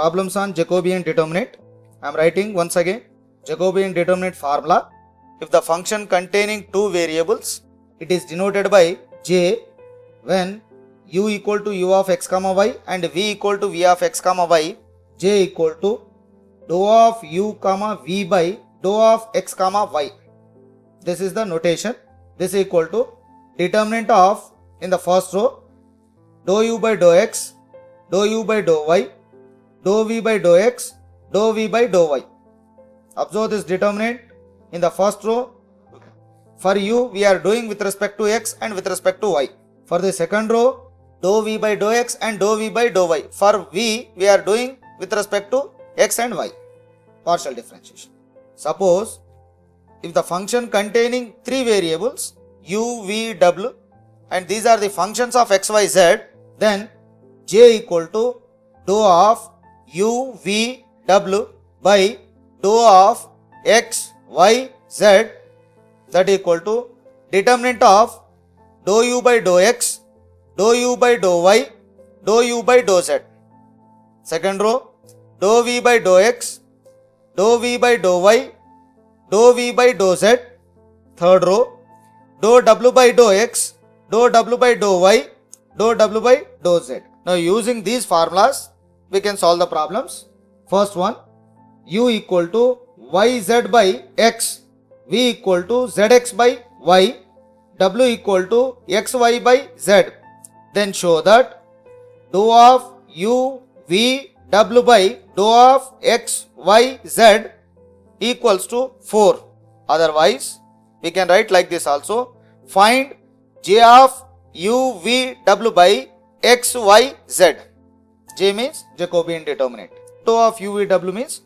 problems on Jacobian determinant. I am writing once again Jacobian determinant formula. If the function containing two variables, it is denoted by J when u equal to u of x comma y and v equal to v of x comma y, J equal to dou of u comma v by dou of x comma y. This is the notation. This is equal to determinant of, in the first row, dou u by dou x, dou u by dou y, dou v by dou x, dou v by dou y. Observe this determinant in the first row. For u we are doing with respect to x and with respect to y. For the second row, dou v by dou x and dou v by dou y. For v we are doing with respect to x and y. Partial differentiation. Suppose if the function containing three variables u, v, w, and these are the functions of x, y, z, then J equal to dou of u, v, w by dou of x, y, z, that equal to determinant of dou u by dou x, dou u by dou y, dou u by dou z. Second row, dou v by dou x, dou v by dou y, dou v by dou z. Third row, dou w by dou x, dou w by dou y, dou w by dou z. Now using these formulas, we can solve the problems. First one, u equal to yz by x, v equal to zx by y, w equal to xy by z. Then show that dou of u, v, w by dou of x, y, z equals to 4. Otherwise, we can write like this also. Find J of u, v, w by x, y, z. J means Jacobian determinant. Dou of u, v, w means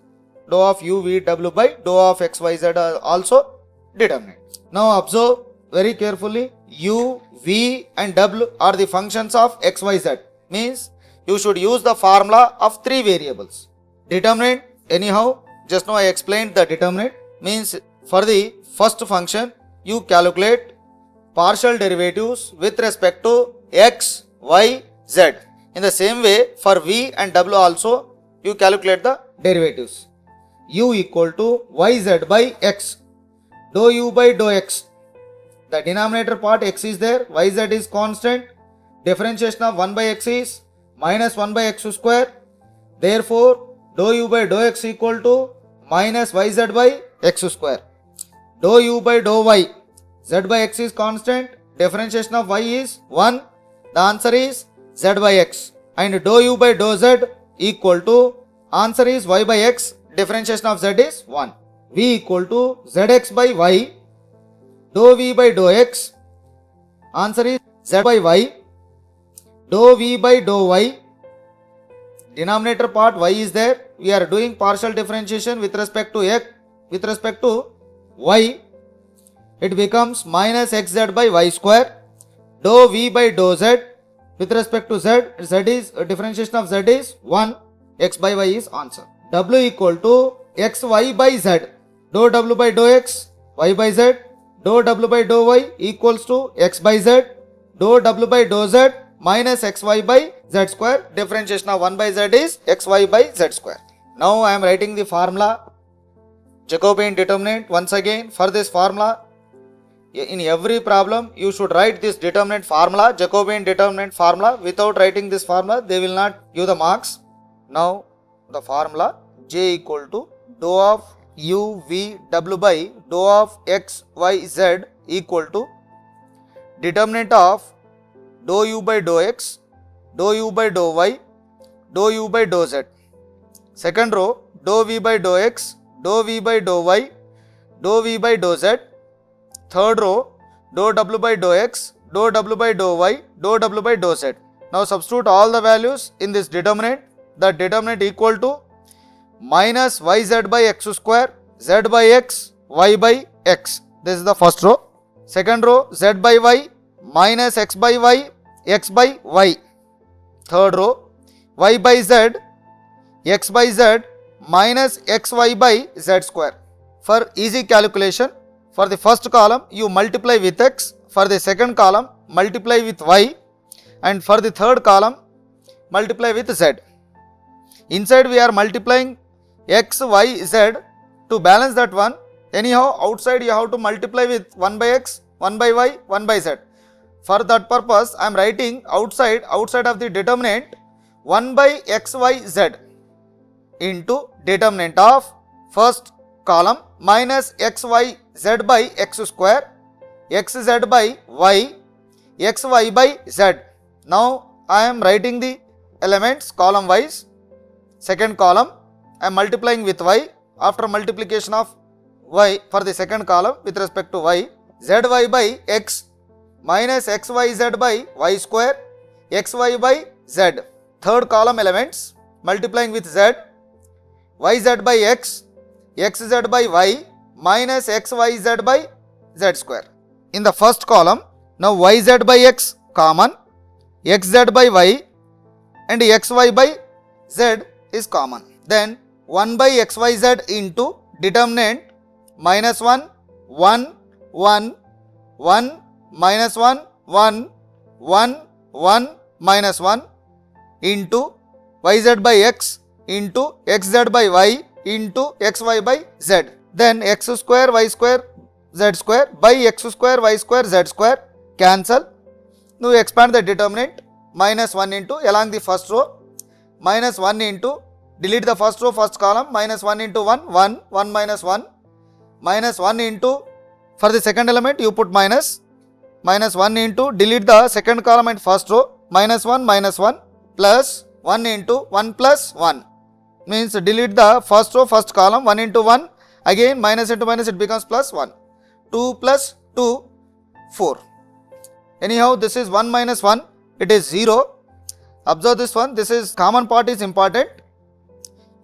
dou of u, v, w by dou of x, y, z are also determinant. Now observe very carefully. U, v and w are the functions of x, y, z. Means you should use the formula of three variables. Determinant, anyhow, just now I explained the determinant. Means for the first function, you calculate partial derivatives with respect to x, y, z. In the same way, for v and w also, you calculate the derivatives. U equal to yz by x, dou u by dou x. The denominator part x is there, yz is constant. Differentiation of 1 by x is minus 1 by x square. Therefore, dou u by dou x equal to minus yz by x square. Dou u by dou y, z by x is constant. Differentiation of y is 1. The answer is z by x. And dou u by dou z equal to, answer is y by x. Differentiation of z is 1. V equal to zx by y, dou v by dou x, answer is z by y, dou v by dou y. Denominator part y is there. We are doing partial differentiation with respect to x, with respect to y. It becomes minus xz by y square, dou v by dou z. With respect to z, z is differentiation of z is 1, x by y is answer. W equal to xy by z, dou w by dou x, y by z, dou w by dou y equals to x by z, dou w by dou z minus xy by z square. Differentiation of 1 by z is xy by z square. Now I am writing the formula Jacobian determinant. Once again, for this formula, in every problem you should write this determinant formula, Jacobian determinant formula. Without writing this formula, they will not give the marks. Now the formula J equal to dou of u, v, w by dou of x, y, z equal to determinant of dou u by dou x, dou u by dou y, dou u by dou z. Second row, dou v by dou x, dou v by dou y, dou v by dou z. Third row, dou w by dou x, dou w by dou y, dou w by dou z. Now substitute all the values in this determinant. The determinant equal to minus yz by x square, z by x, y by x. This is the first row. Second row, z by y minus x by y, x by y. Third row, y by z, x by z minus xy by z square. For easy calculation, for the first column you multiply with x, for the second column multiply with y, and for the third column multiply with z. Inside we are multiplying x, y, z to balance that one. Anyhow, outside you have to multiply with 1 by x, 1 by y, 1 by z. For that purpose, I am writing outside of the determinant 1 by x, y, z into determinant of first column minus x, y, z by x square, x, z by y, x, y by z. Now, I am writing the elements column wise. Second column, I am multiplying with y. After multiplication of y for the second column with respect to y, zy by x minus xyz by y square, xy by z. Third column elements multiplying with z, yz by x, xz by y minus xyz by z square. In the first column, now yz by x common, xz by y and xy by z is common. Then 1 by xyz into determinant minus 1, 1, 1, 1, minus 1, 1, 1, 1, minus 1 into yz by x into xz by y into xy by z. Then x square, y square, z square by x square, y square, z square cancel. Now expand the determinant minus 1 into along the first row, minus 1 into delete the first row, first column, minus 1 into 1, 1, 1 minus 1, minus 1 into, for the second element you put minus 1 into delete the second column and first row, minus 1 plus 1 into 1 plus 1 means delete the first row, first column, 1 into 1, again minus into minus it becomes plus 1, 2 plus 2, 4. Anyhow, this is 1 minus 1, it is 0. Observe this one, this is common part is important.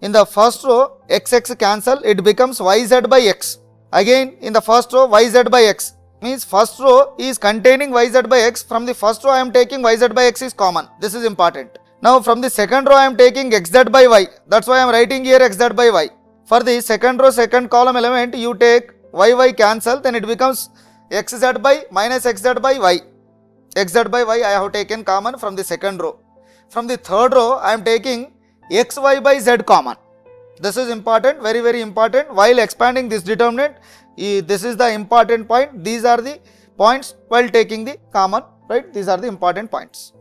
In the first row, x cancel, it becomes yz by x. Again, in the first row, yz by x. Means first row is containing yz by x. From the first row, I am taking yz by x is common. This is important. Now, from the second row, I am taking xz by y. That's why I am writing here xz by y. For the second row, second column element, you take y cancel, then it becomes xz by minus xz by y. Xz by y I have taken common from the second row. From the third row, I am taking xy by z common. This is important, very very important. While expanding this determinant, this is the important point. These are the points while taking the common, right? These are the important points.